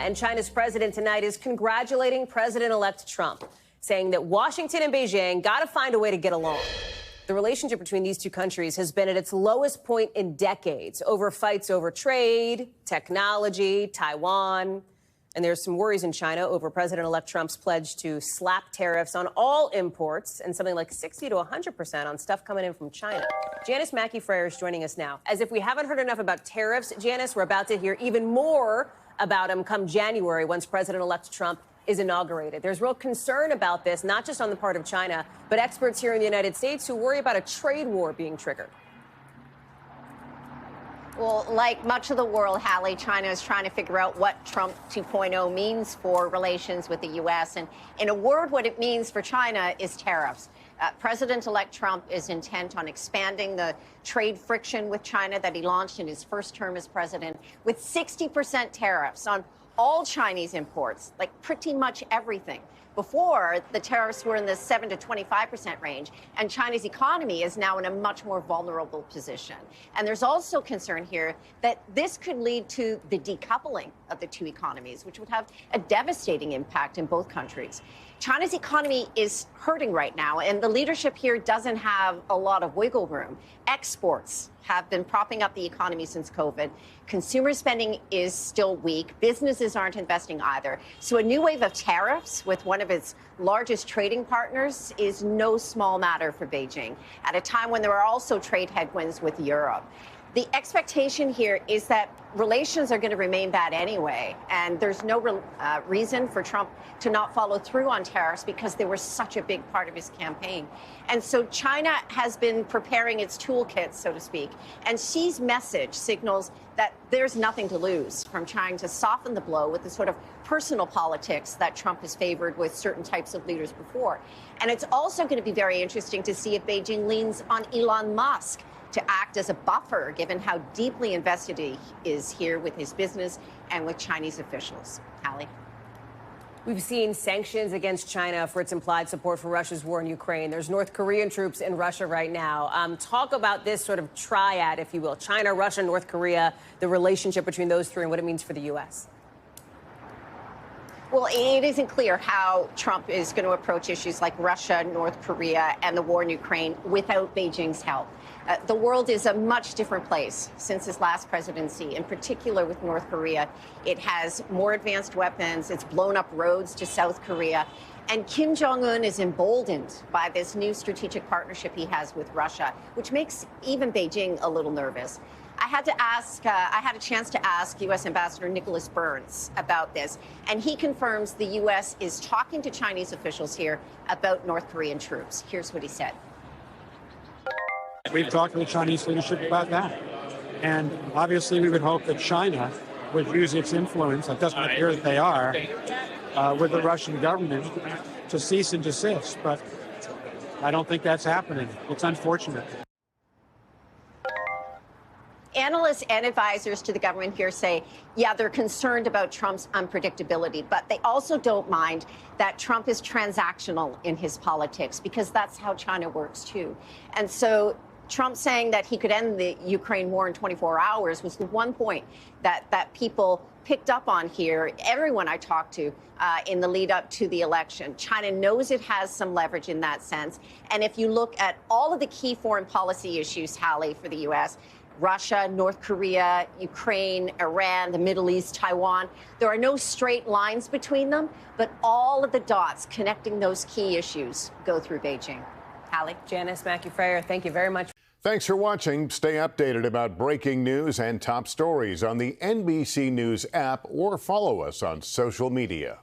And China's president tonight is congratulating President-elect Trump, saying that Washington and Beijing got to find a way to get along. The relationship between these two countries has been at its lowest point in decades over fights over trade, technology, Taiwan. And there's some worries in China over President-elect Trump's pledge to slap tariffs on all imports and something like 60 to 100% on stuff coming in from China. Janis Mackey Frayer is joining us now. As if we haven't heard enough about tariffs, Janis, we're about to hear even more about them come January once President-elect Trump is inaugurated. There's real concern about this, not just on the part of China, but experts here in the United States who worry about a trade war being triggered. Well, like much of the world, Hallie, China is trying to figure out what Trump 2.0 means for relations with the U.S. And in a word, what it means for China is tariffs. President-elect Trump is intent on expanding the trade friction with China that he launched in his first term as president, with 60% tariffs on all Chinese imports, like pretty much everything. Before, the tariffs were in the 7 to 25% range, and China's economy is now in a much more vulnerable position. And there's also concern here that this could lead to the decoupling of the two economies, which would have a devastating impact in both countries. China's economy is hurting right now, and the leadership here doesn't have a lot of wiggle room. Exports have been propping up the economy since COVID. Consumer spending is still weak. Businesses aren't investing either. So a new wave of tariffs with one of its largest trading partners is no small matter for Beijing, at a time when there are also trade headwinds with Europe. The expectation here is that relations are going to remain bad anyway, and there's no reason for Trump to not follow through on tariffs because they were such a big part of his campaign. And so China has been preparing its toolkit, so to speak, and Xi's message signals that there's nothing to lose from trying to soften the blow with the sort of personal politics that Trump has favored with certain types of leaders before. And it's also going to be very interesting to see if Beijing leans on Elon Musk to act as a buffer, given how deeply invested he is here with his business and with Chinese officials. Hallie? We've seen sanctions against China for its implied support for Russia's war in Ukraine. There's North Korean troops in Russia right now. Talk about this sort of triad, if you will, China, Russia, North Korea, the relationship between those three and what it means for the U.S. Well, it isn't clear how Trump is going to approach issues like Russia, North Korea, and the war in Ukraine without Beijing's help. The world is a much different place since his last presidency, in particular with North Korea. It has more advanced weapons. It's blown up roads to South Korea. And Kim Jong-un is emboldened by this new strategic partnership he has with Russia, which makes even Beijing a little nervous. I had a chance to ask U.S. Ambassador Nicholas Burns about this, and he confirms the U.S. is talking to Chinese officials here about North Korean troops. Here's what he said. We've talked to the Chinese leadership about that. And obviously we would hope that China would use its influence, it doesn't appear that they are, with the Russian government to cease and desist. But I don't think that's happening. It's unfortunate. Analysts and advisors to the government here say, yeah, they're concerned about Trump's unpredictability, but they also don't mind that Trump is transactional in his politics, because that's how China works, too. And so Trump saying that he could end the Ukraine war in 24 hours was the one point that people picked up on here, everyone I talked to in the lead up to the election. China knows it has some leverage in that sense. And if you look at all of the key foreign policy issues, Hallie, for the U.S., Russia, North Korea, Ukraine, Iran, the Middle East, Taiwan. There are no straight lines between them, but all of the dots connecting those key issues go through Beijing. Hallie? Janis Mackey Frayer, thank you very much. Thanks for watching. Stay updated about breaking news and top stories on the NBC News app or follow us on social media.